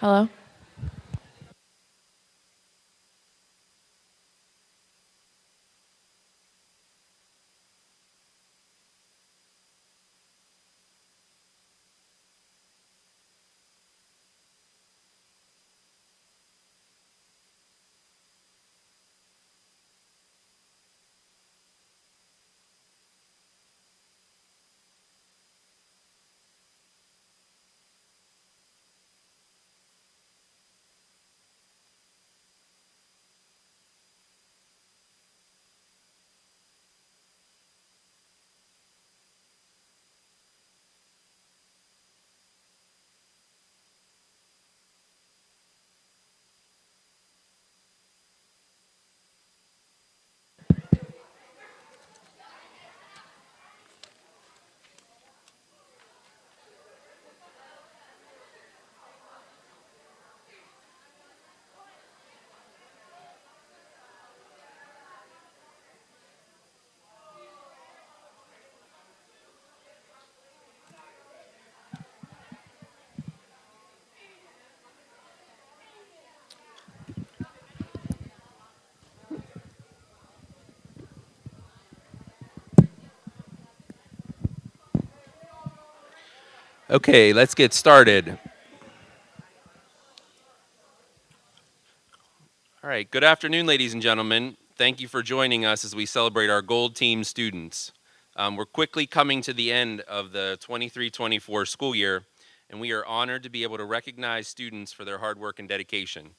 Hello? Okay, let's get started. All right, good afternoon, ladies and gentlemen. Thank you for joining us as we celebrate our Gold Team students. We're quickly coming to the end of the 23-24 school year, and we are honored to be able to recognize students for their hard work and dedication.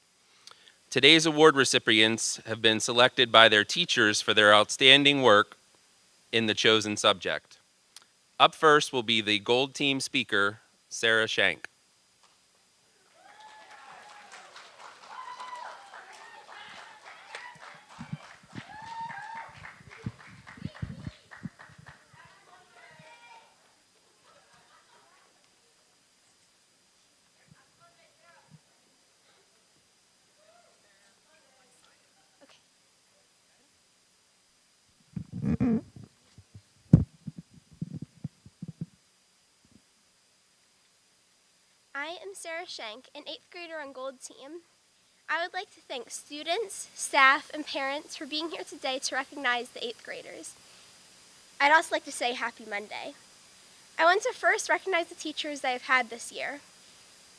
Today's award recipients have been selected by their teachers for their outstanding work in the chosen subject. Up first will be the Gold Team speaker, Sarah Shank. I am Sarah Shank, an 8th grader on Gold Team. I would like to thank students, staff, and parents for being here today to recognize the 8th graders. I'd also like to say Happy Monday. I want to first recognize the teachers that I've had this year.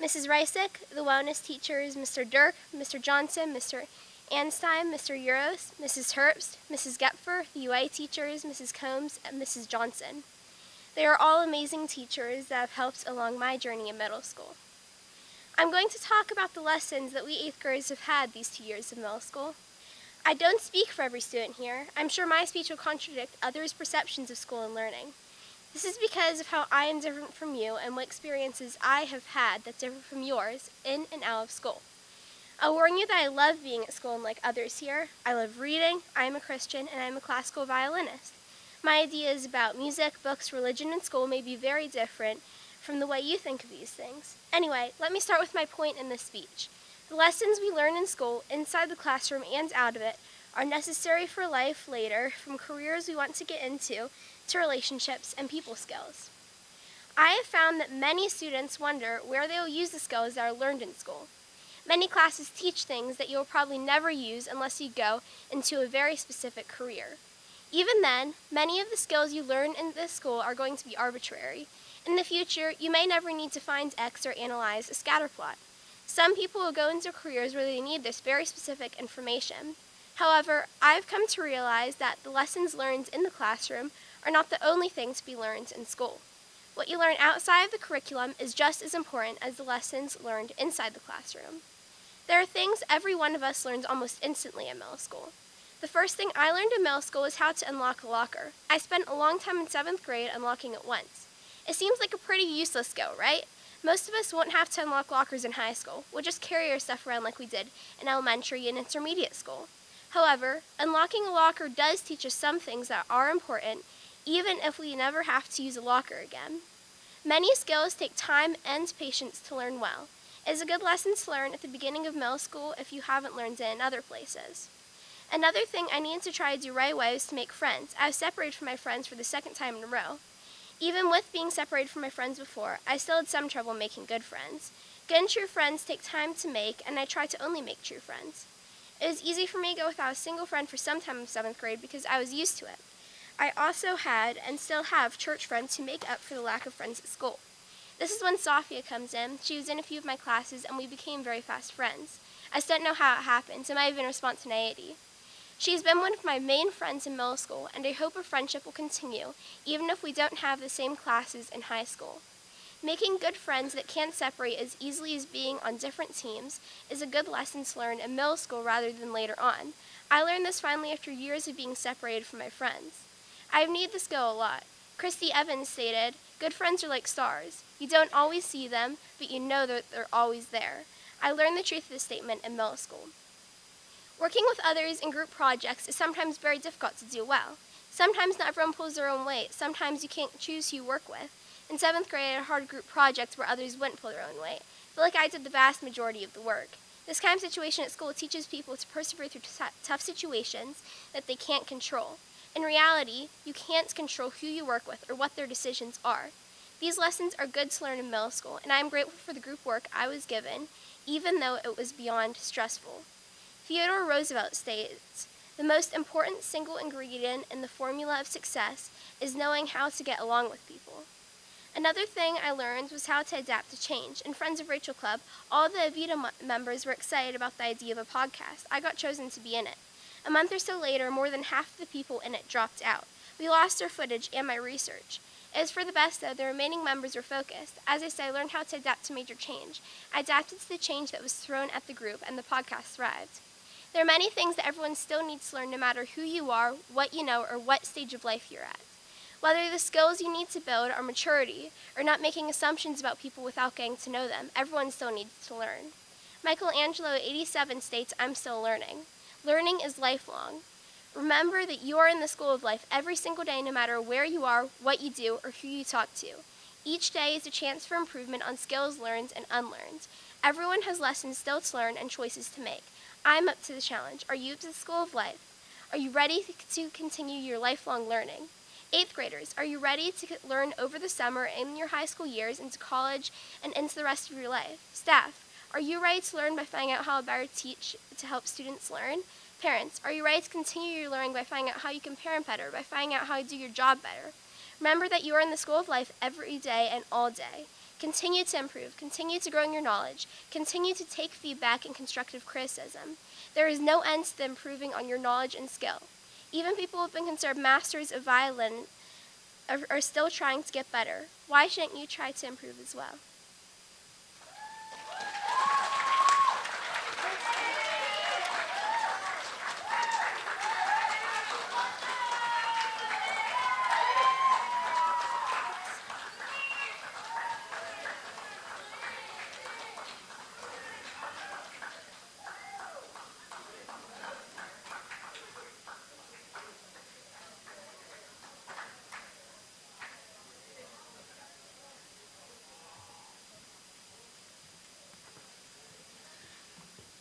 Mrs. Reisick, the wellness teachers, Mr. Dirk, Mr. Johnson, Mr. Anstein, Mr. Euros, Mrs. Herbst, Mrs. Gepfer, the UA teachers, Mrs. Combs, and Mrs. Johnson. They are all amazing teachers that have helped along my journey in middle school. I'm going to talk about the lessons that we 8th graders have had these 2 years of middle school. I don't speak for every student here. I'm sure my speech will contradict others' perceptions of school and learning. This is because of how I am different from you and what experiences I have had that differ from yours in and out of school. I'll warn you that I love being at school unlike others here. I love reading, I am a Christian, and I am a classical violinist. My ideas about music, books, religion, and school may be very different from the way you think of these things. Anyway, let me start with my point in this speech. The lessons we learn in school, inside the classroom and out of it, are necessary for life later, from careers we want to get into to relationships and people skills. I have found that many students wonder where they will use the skills that are learned in school. Many classes teach things that you will probably never use unless you go into a very specific career. Even then, many of the skills you learn in this school are going to be arbitrary. In the future, you may never need to find X or analyze a scatter plot. Some people will go into careers where they need this very specific information. However, I've come to realize that the lessons learned in the classroom are not the only things to be learned in school. What you learn outside of the curriculum is just as important as the lessons learned inside the classroom. There are things every one of us learns almost instantly in middle school. The first thing I learned in middle school was how to unlock a locker. I spent a long time in 7th grade unlocking it once. It seems like a pretty useless skill, right? Most of us won't have to unlock lockers in high school. We'll just carry our stuff around like we did in elementary and intermediate school. However, unlocking a locker does teach us some things that are important, even if we never have to use a locker again. Many skills take time and patience to learn well. It is a good lesson to learn at the beginning of middle school if you haven't learned it in other places. Another thing I needed to try to do right away was to make friends. I was separated from my friends for the second time in a row. Even with being separated from my friends before, I still had some trouble making good friends. Good and true friends take time to make, and I try to only make true friends. It was easy for me to go without a single friend for some time in 7th grade because I was used to it. I also had, and still have, church friends who make up for the lack of friends at school. This is when Sophia comes in. She was in a few of my classes, and we became very fast friends. I still don't know how it happened. It might have been spontaneity. She's been one of my main friends in middle school, and I hope our friendship will continue, even if we don't have the same classes in high school. Making good friends that can't separate as easily as being on different teams is a good lesson to learn in middle school rather than later on. I learned this finally after years of being separated from my friends. I've needed this skill a lot. Christy Evans stated, "Good friends are like stars. You don't always see them, but you know that they're always there." I learned the truth of this statement in middle school. Working with others in group projects is sometimes very difficult to do well. Sometimes not everyone pulls their own weight. Sometimes you can't choose who you work with. In 7th grade, I had a hard group project where others wouldn't pull their own weight. I feel like I did the vast majority of the work. This kind of situation at school teaches people to persevere through tough situations that they can't control. In reality, you can't control who you work with or what their decisions are. These lessons are good to learn in middle school, and I am grateful for the group work I was given, even though it was beyond stressful. Theodore Roosevelt states, "The most important single ingredient in the formula of success is knowing how to get along with people." Another thing I learned was how to adapt to change. In Friends of Rachel Club, all the Avita members were excited about the idea of a podcast. I got chosen to be in it. A month or so later, more than half of the people in it dropped out. We lost our footage and my research. It was for the best, though. The remaining members were focused. As I said, I learned how to adapt to major change. I adapted to the change that was thrown at the group, and the podcast thrived. There are many things that everyone still needs to learn, no matter who you are, what you know, or what stage of life you're at. Whether the skills you need to build are maturity or not making assumptions about people without getting to know them, everyone still needs to learn. Michelangelo, 87, states, "I'm still learning." Learning is lifelong. Remember that you are in the school of life every single day, no matter where you are, what you do, or who you talk to. Each day is a chance for improvement on skills learned and unlearned. Everyone has lessons still to learn and choices to make. I'm up to the challenge. Are you up to the school of life? Are you ready to continue your lifelong learning? 8th graders, are you ready to learn over the summer in your high school years, into college, and into the rest of your life? Staff, are you ready to learn by finding out how to better teach to help students learn? Parents, are you ready to continue your learning by finding out how you can parent better, by finding out how to do your job better? Remember that you are in the school of life every day and all day. Continue to improve. Continue to grow in your knowledge. Continue to take feedback and constructive criticism. There is no end to the improving on your knowledge and skill. Even people who have been considered masters of violin are still trying to get better. Why shouldn't you try to improve as well?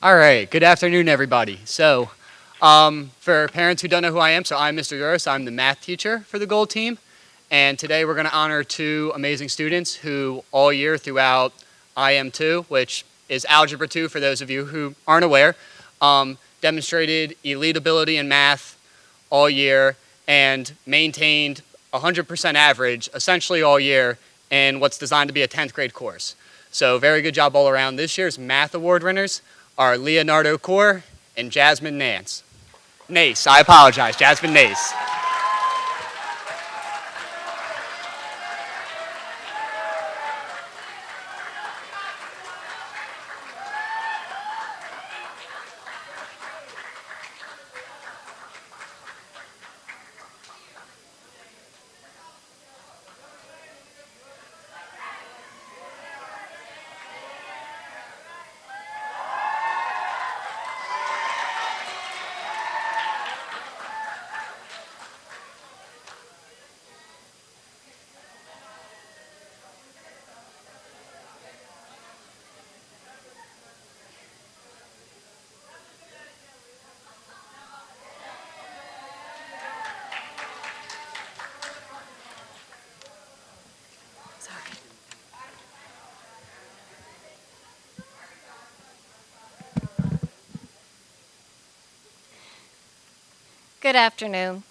All right, good afternoon, everybody. So, for parents who don't know who I am, I'm Mr. Duras. I'm the math teacher for the Gold Team. And today we're going to honor two amazing students who all year throughout IM2, which is Algebra 2 for those of you who aren't aware, demonstrated elite ability in math all year and maintained 100% average essentially all year in what's designed to be a 10th grade course. So very good job all around. This year's math award winners are Leonardo Core and Jasmine Nace. I apologize, Jasmine Nace. Good afternoon.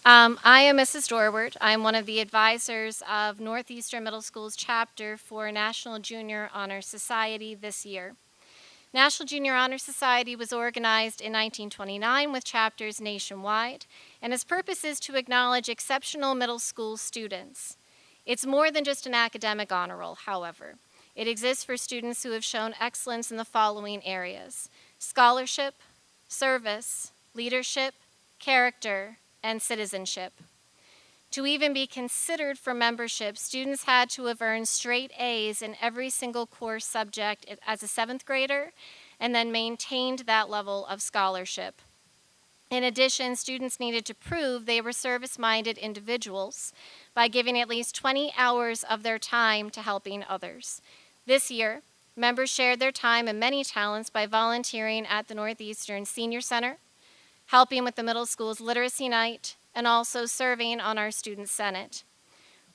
I am Mrs. Dorward. I'm one of the advisors of Northeastern Middle School's chapter for National Junior Honor Society this year. National Junior Honor Society was organized in 1929 with chapters nationwide, and its purpose is to acknowledge exceptional middle school students. It's more than just an academic honor roll, however. It exists for students who have shown excellence in the following areas: scholarship, service, leadership, character, and citizenship. To even be considered for membership, students had to have earned straight A's in every single course subject as a 7th grader and then maintained that level of scholarship. In addition, students needed to prove they were service-minded individuals by giving at least 20 hours of their time to helping others. This year, members shared their time and many talents by volunteering at the Northeastern Senior Center, helping with the middle school's literacy night, and also serving on our student senate.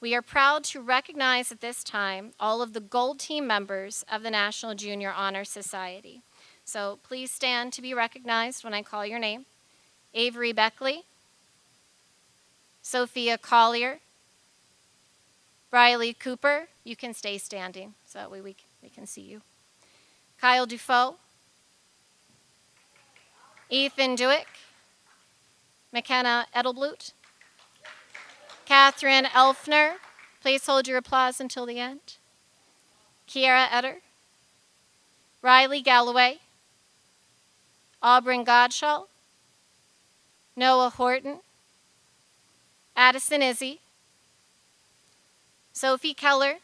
We are proud to recognize at this time all of the Gold Team members of the National Junior Honor Society. So please stand to be recognized when I call your name. Avery Beckley, Sophia Collier, Briley Cooper, you can stay standing so that way we can see you. Kyle Dufault, Ethan Dewick, McKenna Edelblut, Catherine Elfner, please hold your applause until the end. Kiara Etter, Riley Galloway, Auburn Godshall, Noah Horton, Addison Izzy, Sophie Keller,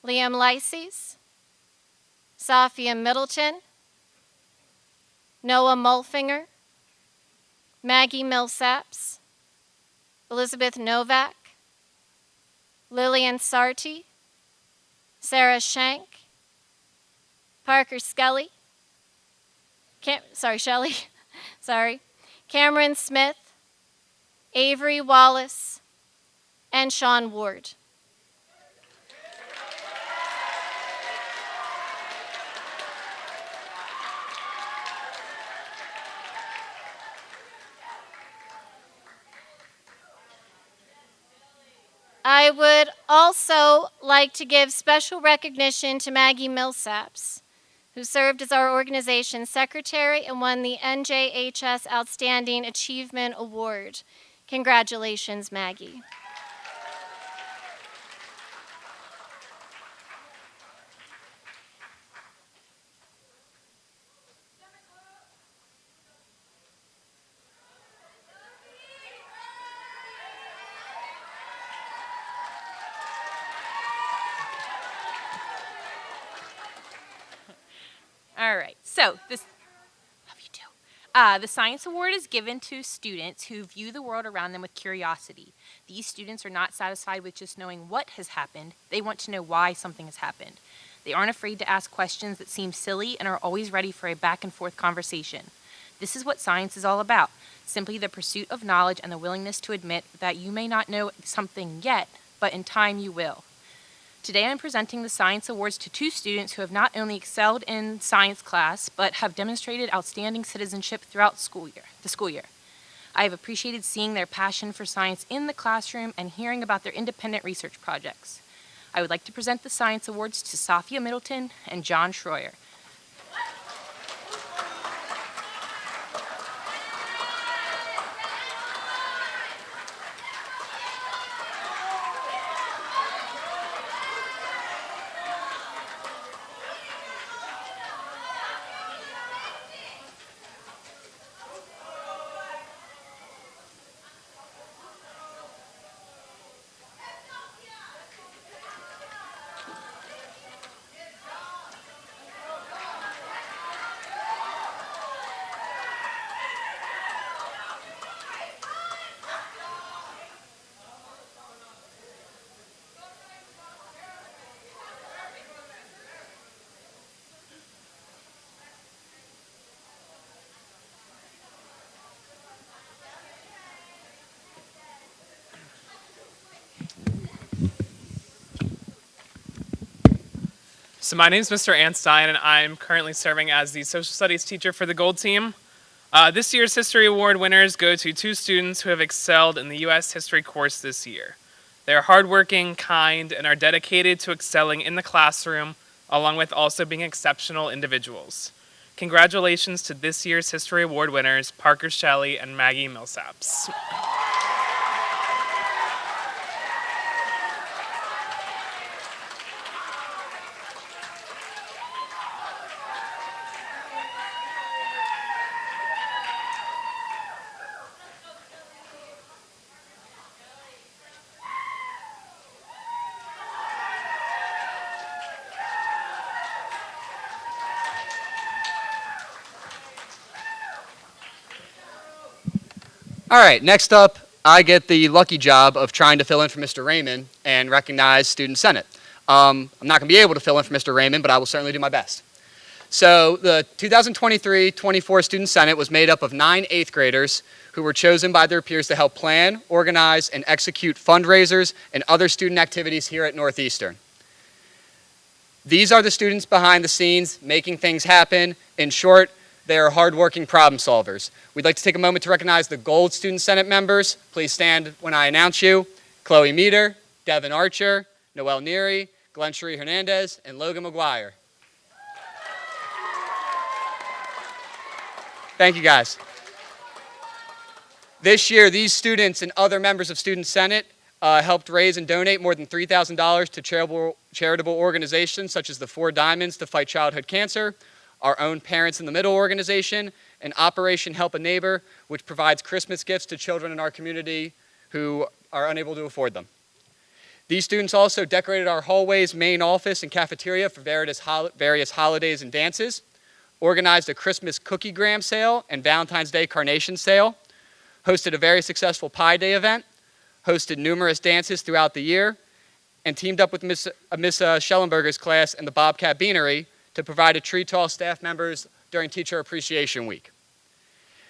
Liam Lyses, Sophia Middleton, Noah Mulfinger, Maggie Millsaps, Elizabeth Novak, Lillian Sarty, Sarah Shank, Parker Skelly, Shelley, Cameron Smith, Avery Wallace, and Sean Ward. I would also like to give special recognition to Maggie Millsaps, who served as our organization's secretary and won the NJHS Outstanding Achievement Award. Congratulations, Maggie. All right, so the Science Award is given to students who view the world around them with curiosity. These students are not satisfied with just knowing what has happened. They want to know why something has happened. They aren't afraid to ask questions that seem silly and are always ready for a back and forth conversation. This is what science is all about, simply the pursuit of knowledge and the willingness to admit that you may not know something yet, but in time you will. Today I'm presenting the Science Awards to 2 students who have not only excelled in science class, but have demonstrated outstanding citizenship throughout the school year. I have appreciated seeing their passion for science in the classroom and hearing about their independent research projects. I would like to present the Science Awards to Sophia Middleton and John Schroyer. So my name is Mr. Anstein, and I'm currently serving as the social studies teacher for the Gold Team. This year's History Award winners go to two students who have excelled in the U.S. History course this year. They are hardworking, kind, and are dedicated to excelling in the classroom, along with also being exceptional individuals. Congratulations to this year's History Award winners, Parker Shelley and Maggie Millsaps. All right, next up, I get the lucky job of trying to fill in for Mr. Raymond and recognize Student Senate. I'm not going to be able to fill in for Mr. Raymond, but I will certainly do my best. So the 2023-24 Student Senate was made up of 9 8th graders who were chosen by their peers to help plan, organize, and execute fundraisers and other student activities here at Northeastern. These are the students behind the scenes making things happen. In short, they are hardworking problem solvers. We'd like to take a moment to recognize the Gold Student Senate members. Please stand when I announce you. Chloe Meter, Devin Archer, Noel Neary, Glenn Cherie Hernandez, and Logan McGuire. Thank you, guys. This year, these students and other members of Student Senate helped raise and donate more than $3,000 to charitable organizations such as the Four Diamonds to fight childhood cancer, our own Parents in the Middle organization, and Operation Help a Neighbor, which provides Christmas gifts to children in our community who are unable to afford them. These students also decorated our hallways, main office, and cafeteria for various holidays and dances, organized a Christmas cookie gram sale and Valentine's Day carnation sale, hosted a very successful Pie Day event, hosted numerous dances throughout the year, and teamed up with Miss Schellenberger's class and the Bobcat Beanery to provide a treat to all staff members during Teacher Appreciation Week.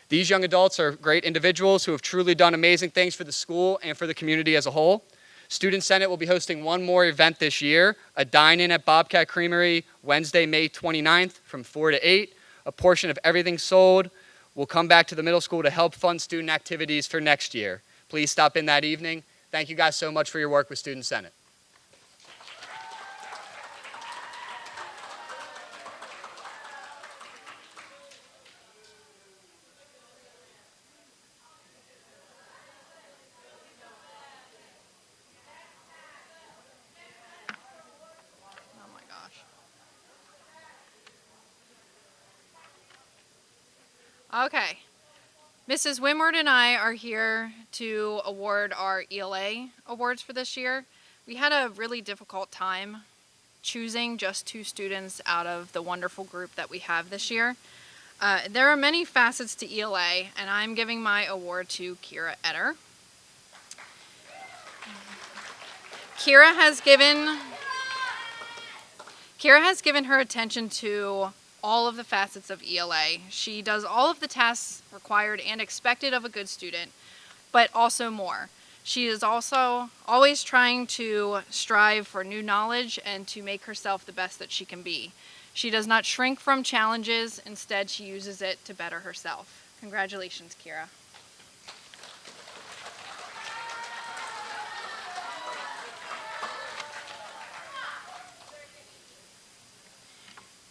These young adults are great individuals who have truly done amazing things for the school and for the community as a whole. Student Senate will be hosting one more event this year, a dine-in at Bobcat Creamery Wednesday, May 29th from 4 to 8. A portion of everything sold will come back to the middle school to help fund student activities for next year. Please stop in that evening. Thank you guys so much for your work with Student Senate. Okay. Mrs. Wimward and I are here to award our ELA awards for this year. We had a really difficult time choosing just 2 students out of the wonderful group that we have this year. There are many facets to ELA, and I'm giving my award to Kira Etter. Kira has given her attention to all of the facets of ELA. She does all of the tasks required and expected of a good student, but also more. She is also always trying to strive for new knowledge and to make herself the best that she can be. She does not shrink from challenges. Instead, she uses it to better herself. Congratulations, Kira.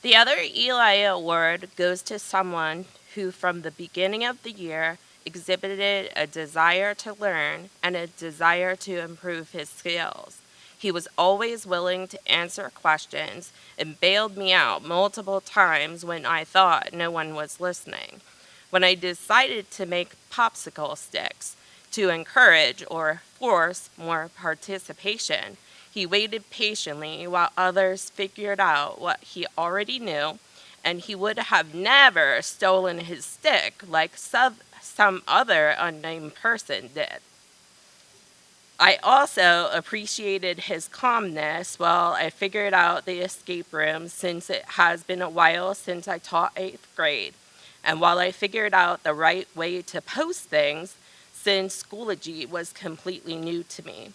The other Eli Award goes to someone who, from the beginning of the year, exhibited a desire to learn and a desire to improve his skills. He was always willing to answer questions and bailed me out multiple times when I thought no one was listening. When I decided to make popsicle sticks to encourage or force more participation, he waited patiently while others figured out what he already knew, and he would have never stolen his stick like some other unnamed person did. I also appreciated his calmness while I figured out the escape room, since it has been a while since I taught 8th grade, and while I figured out the right way to post things, since Schoology was completely new to me.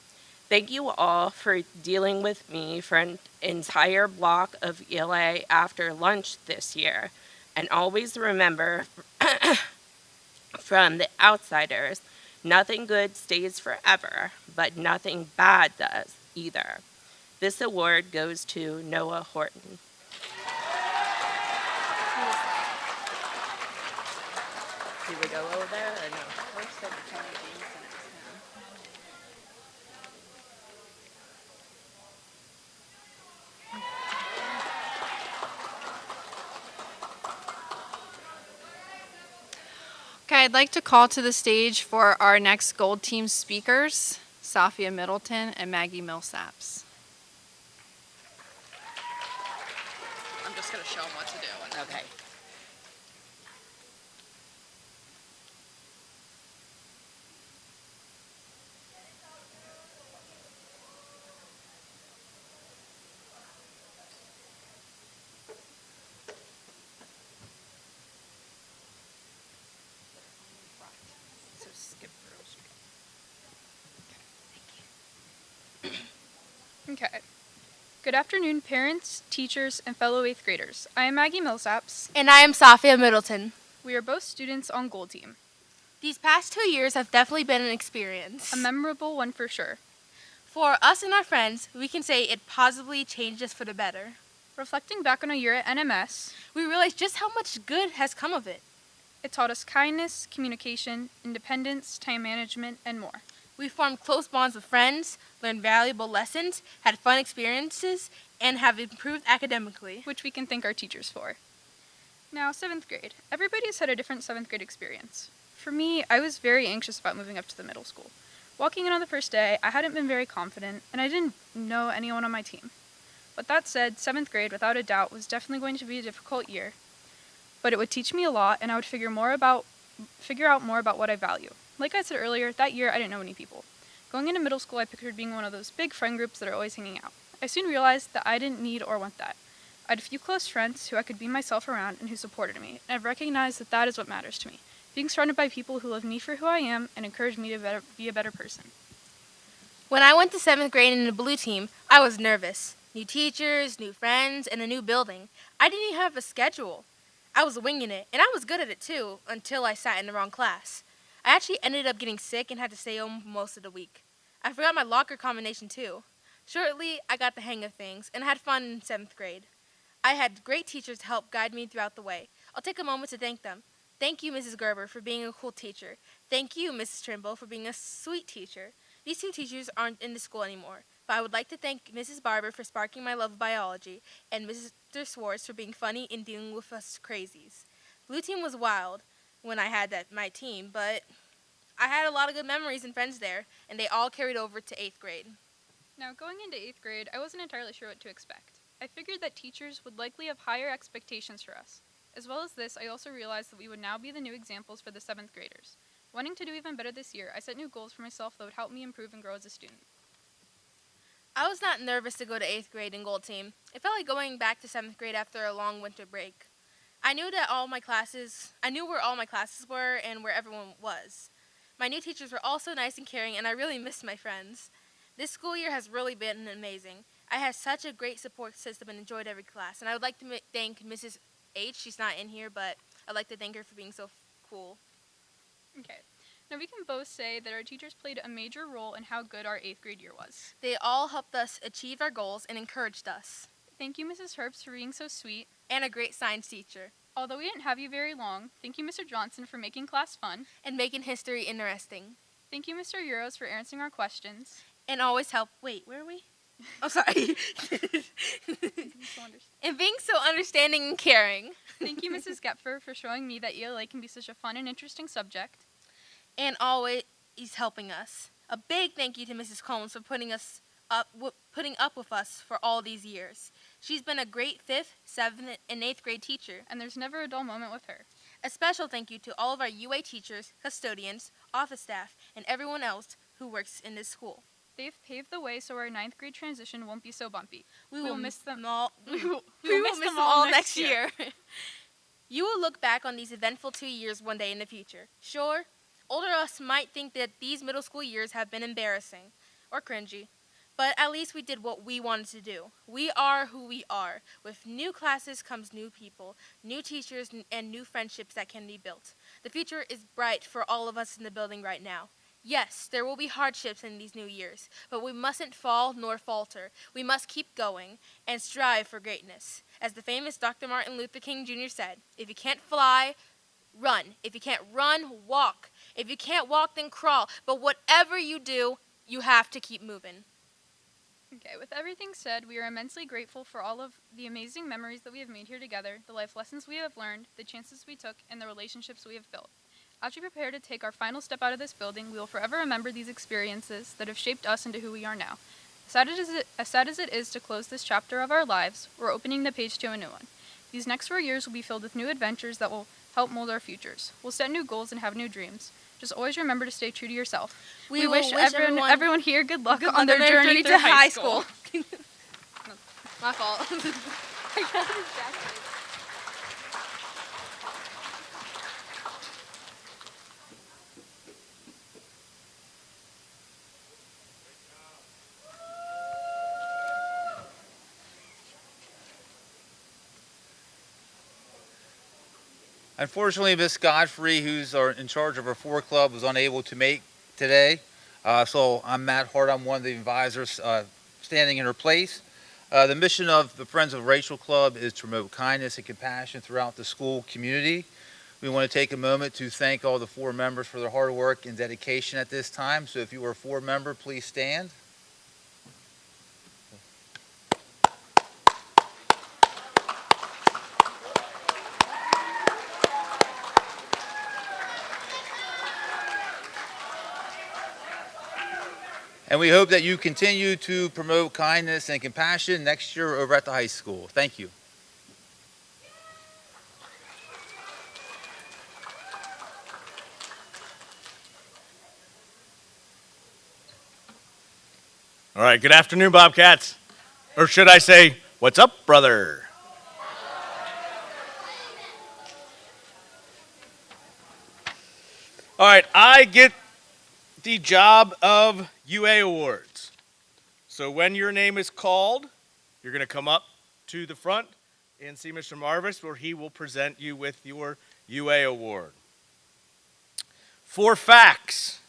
Thank you all for dealing with me for an entire block of ELA after lunch this year. And always remember, from the outsiders. Nothing good stays forever, but nothing bad does either. This award goes to Noah Horton. Do we go over there or no? Okay, I'd like to call to the stage for our next Gold Team speakers, Safia Middleton and Maggie Millsaps. I'm just going to show them what to do. Okay. So skip through. Okay. Good afternoon, parents, teachers, and fellow 8th graders. I am Maggie Millsaps. And I am Safia Middleton. We are both students on Gold Team. These past 2 years have definitely been an experience. A memorable one for sure. For us and our friends, we can say it positively changed us for the better. Reflecting back on a year at NMS, We realized just how much good has come of it. it taught us kindness, communication, independence, time management, and more. We formed close bonds with friends, learned valuable lessons, had fun experiences, and have improved academically. Which we can thank our teachers for. Now, 7th grade. Everybody's had a different 7th grade experience. For me, I was very anxious about moving up to the middle school. Walking in on the first day, I hadn't been very confident, and I didn't know anyone on my team. But that said, 7th grade, without a doubt, was definitely going to be a difficult year. But it would teach me a lot, and I would figure out more about what I value. Like I said earlier, that year I didn't know any people. Going into middle school, I pictured being one of those big friend groups that are always hanging out. I soon realized that I didn't need or want that. I had a few close friends who I could be myself around and who supported me, and I've recognized that that is what matters to me. Being surrounded by people who love me for who I am and encourage me to be a better person. When I went to 7th grade in the blue team, I was nervous. New teachers, new friends, and a new building. I didn't even have a schedule. I was winging it, and I was good at it too, until I sat in the wrong class. I actually ended up getting sick and had to stay home most of the week. I forgot my locker combination too. Shortly, I got the hang of things and had fun in 7th grade. I had great teachers to help guide me throughout the way. I'll take a moment to thank them. Thank you, Mrs. Gerber, for being a cool teacher. Thank you, Mrs. Trimble, for being a sweet teacher. These two teachers aren't in the school anymore, but I would like to thank Mrs. Barber for sparking my love of biology and Mr. Swartz for being funny and dealing with us crazies. Blue team was wild when I had my team, but I had a lot of good memories and friends there, and they all carried over to 8th grade. Now, going into 8th grade, I wasn't entirely sure what to expect. I figured that teachers would likely have higher expectations for us. As well as this, I also realized that we would now be the new examples for the 7th graders. Wanting to do even better this year, I set new goals for myself that would help me improve and grow as a student. I was not nervous to go to 8th grade in Gold Team. It felt like going back to 7th grade after a long winter break. I knew where all my classes were and where everyone was. My new teachers were also nice and caring, and I really missed my friends. This school year has really been amazing. I had such a great support system and enjoyed every class. And I would like to thank Mrs. H. She's not in here, but I'd like to thank her for being so cool. Okay. Now, we can both say that our teachers played a major role in how good our 8th grade year was. They all helped us achieve our goals and encouraged us. Thank you, Mrs. Herbst, for being so sweet. And a great science teacher. Although we didn't have you very long, thank you, Mr. Johnson, for making class fun. And making history interesting. Thank you, Mr. Euros, for answering our questions. And always help. Wait, where are we? Oh, sorry. And being so understanding and caring. Thank you, Mrs. Gepfer, for showing me that ELA can be such a fun and interesting subject. And always helping us. A big thank you to Mrs. Combs for putting up with us for all these years. She's been a great 5th, 7th, and 8th grade teacher. And there's never a dull moment with her. A special thank you to all of our UA teachers, custodians, office staff, and everyone else who works in this school. They've paved the way so our 9th grade transition won't be so bumpy. We will miss them all. We will miss them all next year. You will look back on these eventful 2 years one day in the future. Sure, older us might think that these middle school years have been embarrassing or cringy, but at least we did what we wanted to do. We are who we are. With new classes comes new people, new teachers, and new friendships that can be built. The future is bright for all of us in the building right now. Yes, there will be hardships in these new years, but we mustn't fall nor falter. We must keep going and strive for greatness. As the famous Dr. Martin Luther King Jr. said, if you can't fly, run. If you can't run, walk. If you can't walk, then crawl. But whatever you do, you have to keep moving. Okay, with everything said, we are immensely grateful for all of the amazing memories that we have made here together, the life lessons we have learned, the chances we took, and the relationships we have built. As we prepare to take our final step out of this building, we will forever remember these experiences that have shaped us into who we are now. As sad as it is to close this chapter of our lives, we're opening the page to a new one. These next 4 years will be filled with new adventures that will help mold our futures. We'll set new goals and have new dreams. Just always remember to stay true to yourself. We wish everyone here good luck on their journey to high school. My fault. Unfortunately, Miss Godfrey, who's in charge of our 4 club, was unable to make today. So I'm Matt Hart. I'm one of the advisors standing in her place. The mission of the Friends of Rachel Club is to promote kindness and compassion throughout the school community. We want to take a moment to thank all the 4 members for their hard work and dedication at this time. So if you are a 4 member, please stand. And we hope that you continue to promote kindness and compassion next year over at the high school. Thank you. All right, good afternoon, Bobcats. Or should I say, what's up, brother? All right, I get the job of UA Awards. So when your name is called, you're going to come up to the front and see Mr. Marvis, where he will present you with your UA Award. For facts,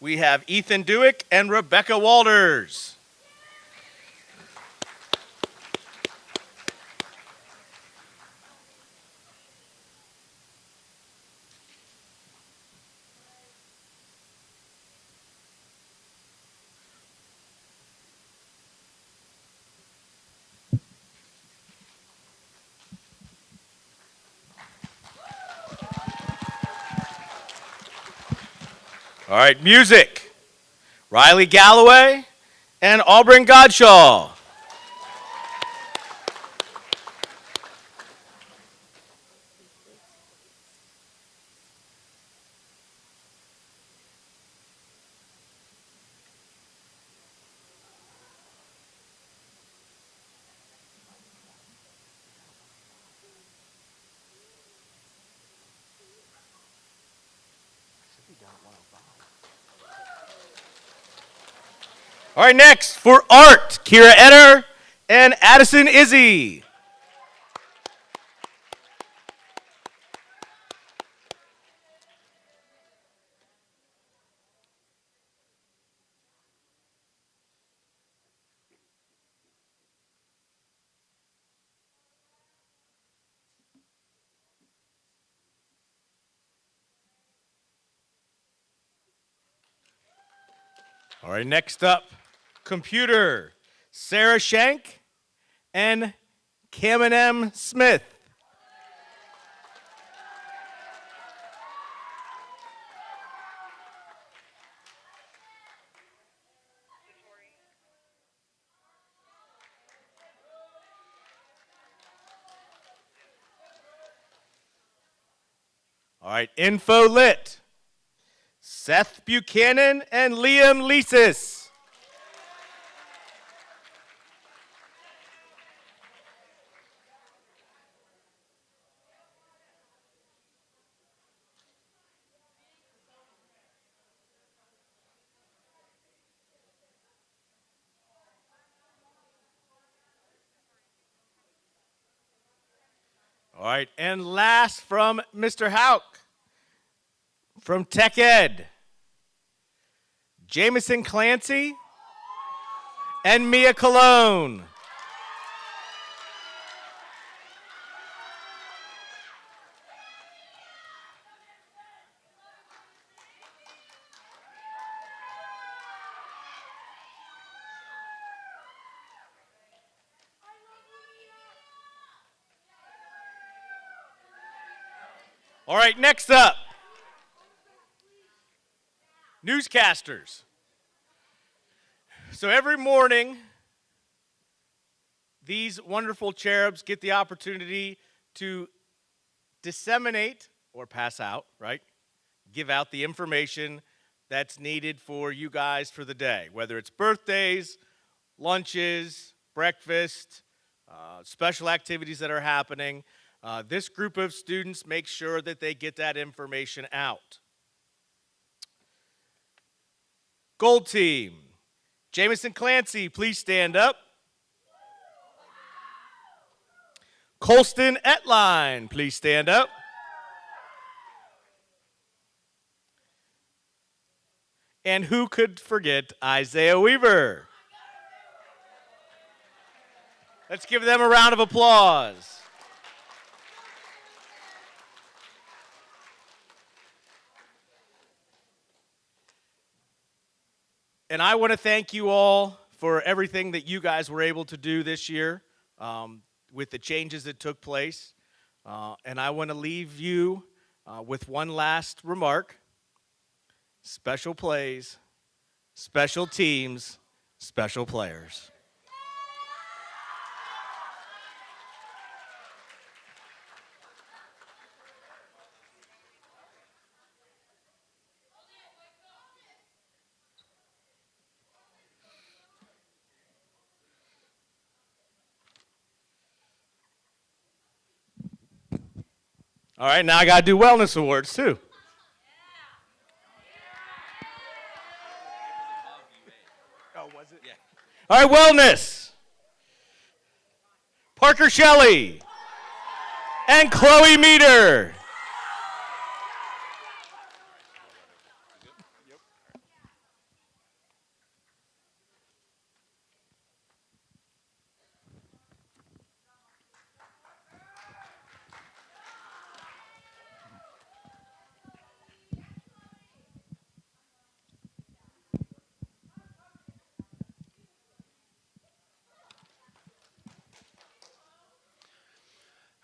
we have Ethan Dewick and Rebecca Walters. All right, music. Riley Galloway and Auburn Godshaw. All right, next for art, Kira Etter and Addison Izzy. All right, next up, computer, Sarah Shank and Cameron M. Smith. All right, info lit, Seth Buchanan and Liam Leasis. All right, and last from Mr. Hauk, From Tech Ed, Jamison Clancy and Mia Cologne. All right, next up, newscasters. So every morning, these wonderful cherubs get the opportunity to disseminate or pass out, right? Give out the information that's needed for you guys for the day, whether it's birthdays, lunches, breakfast, special activities that are happening. This group of students make sure that they get that information out. Gold team, Jamison Clancy, please stand up. Colston Etline, please stand up. And who could forget Isaiah Weaver? Let's give them a round of applause. And I want to thank you all for everything that you guys were able to do this year with the changes that took place. And I want to leave you with one last remark. Special plays, special teams, special players. All right, now I got to do wellness awards too. Oh, was it? Yeah. All right, wellness. Parker Shelley and Chloe Meter.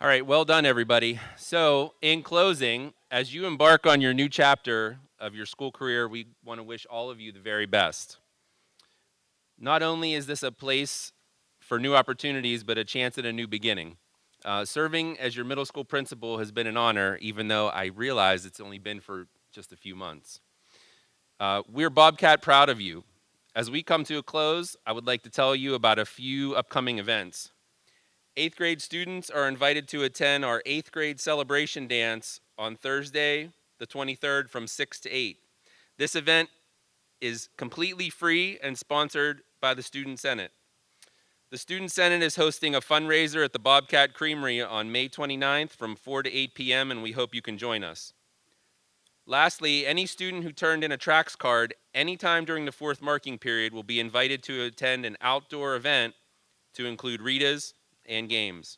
All right, well done, everybody. So, in closing, as you embark on your new chapter of your school career, we want to wish all of you the very best. Not only is this a place for new opportunities, but a chance at a new beginning. Serving as your middle school principal has been an honor, even though I realize it's only been for just a few months. We're Bobcat proud of you. As we come to a close, I would like to tell you about a few upcoming events. 8th grade students are invited to attend our 8th grade celebration dance on Thursday, the 23rd from 6 to 8. This event is completely free and sponsored by the Student Senate. The Student Senate is hosting a fundraiser at the Bobcat Creamery on May 29th from 4 to 8 p.m., and we hope you can join us. Lastly, any student who turned in a tracks card anytime during the 4th marking period will be invited to attend an outdoor event to include readas and games.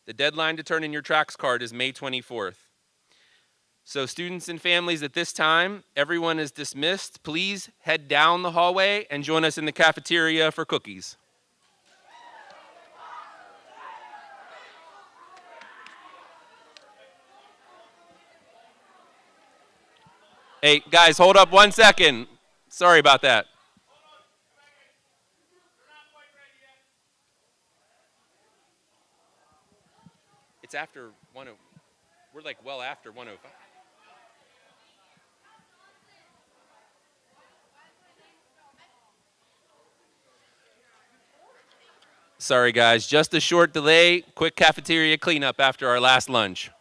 The deadline to turn in your tracks card is May 24th. So students and families, at this time, everyone is dismissed. Please head down the hallway and join us in the cafeteria for cookies. Hey, guys, hold up 1 second. Sorry about that. It's after 10. We're like well after 105. Sorry, guys. Just a short delay. Quick cafeteria cleanup after our last lunch.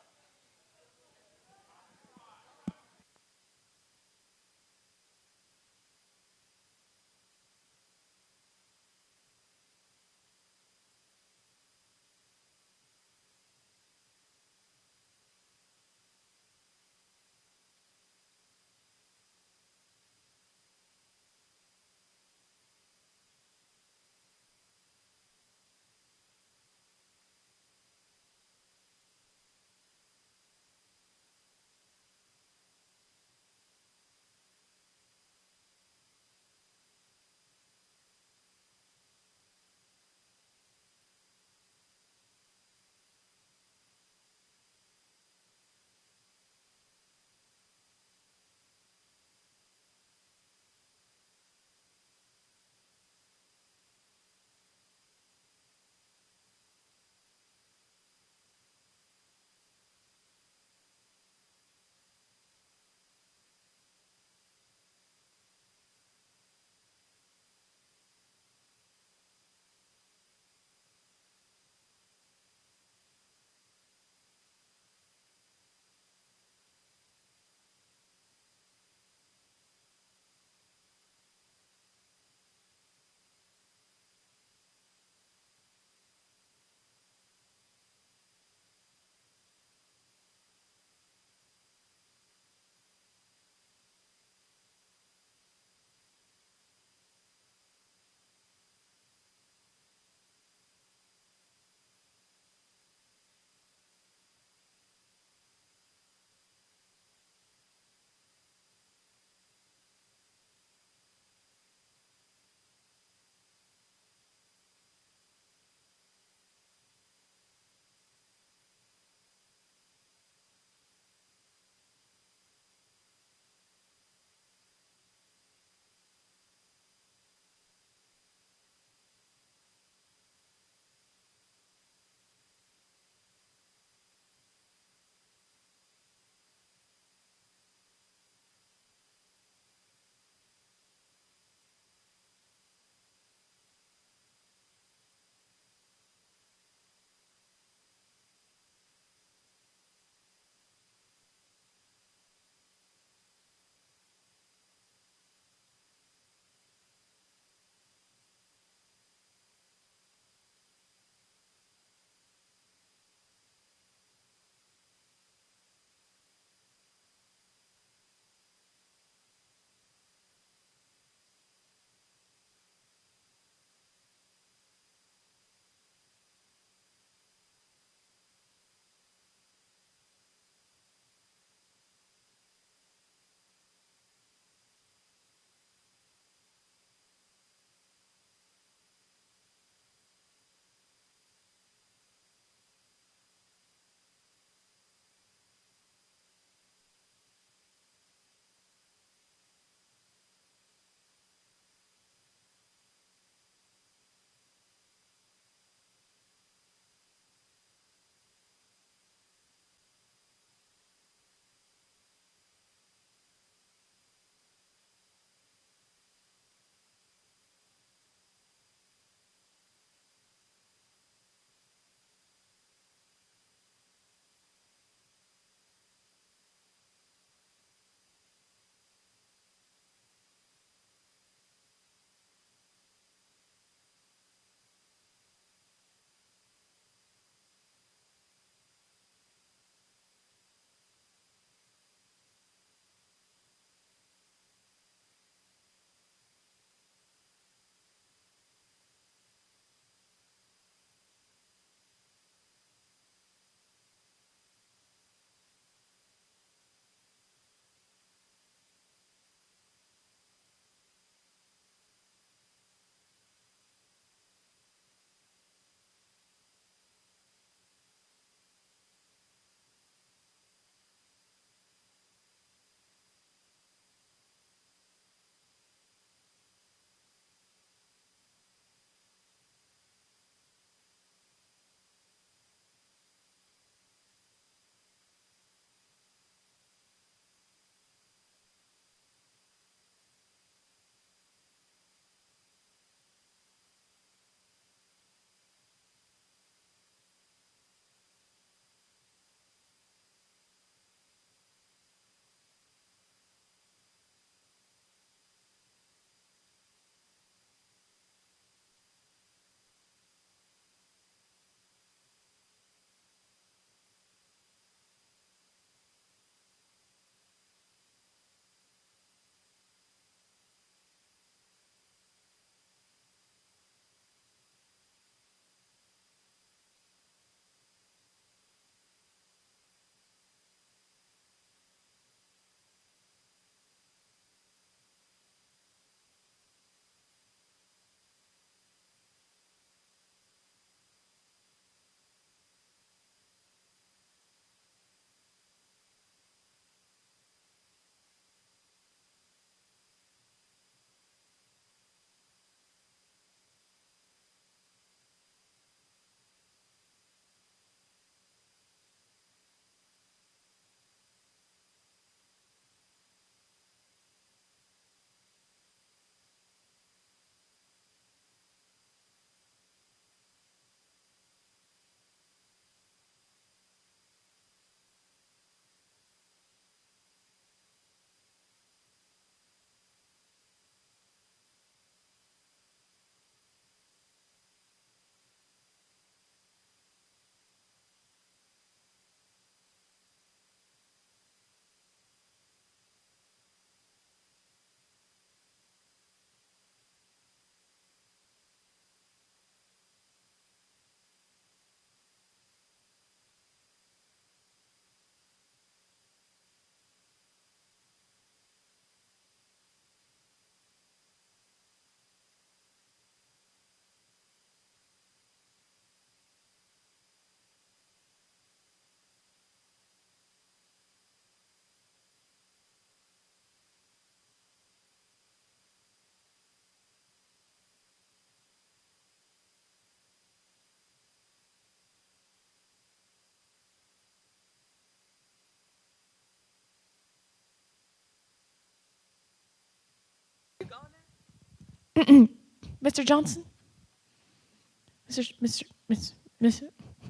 Mr. Johnson?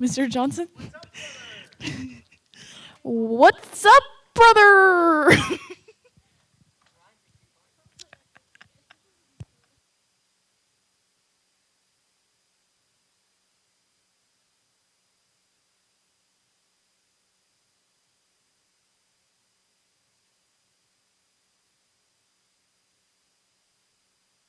Mr. Johnson? What's up, brother?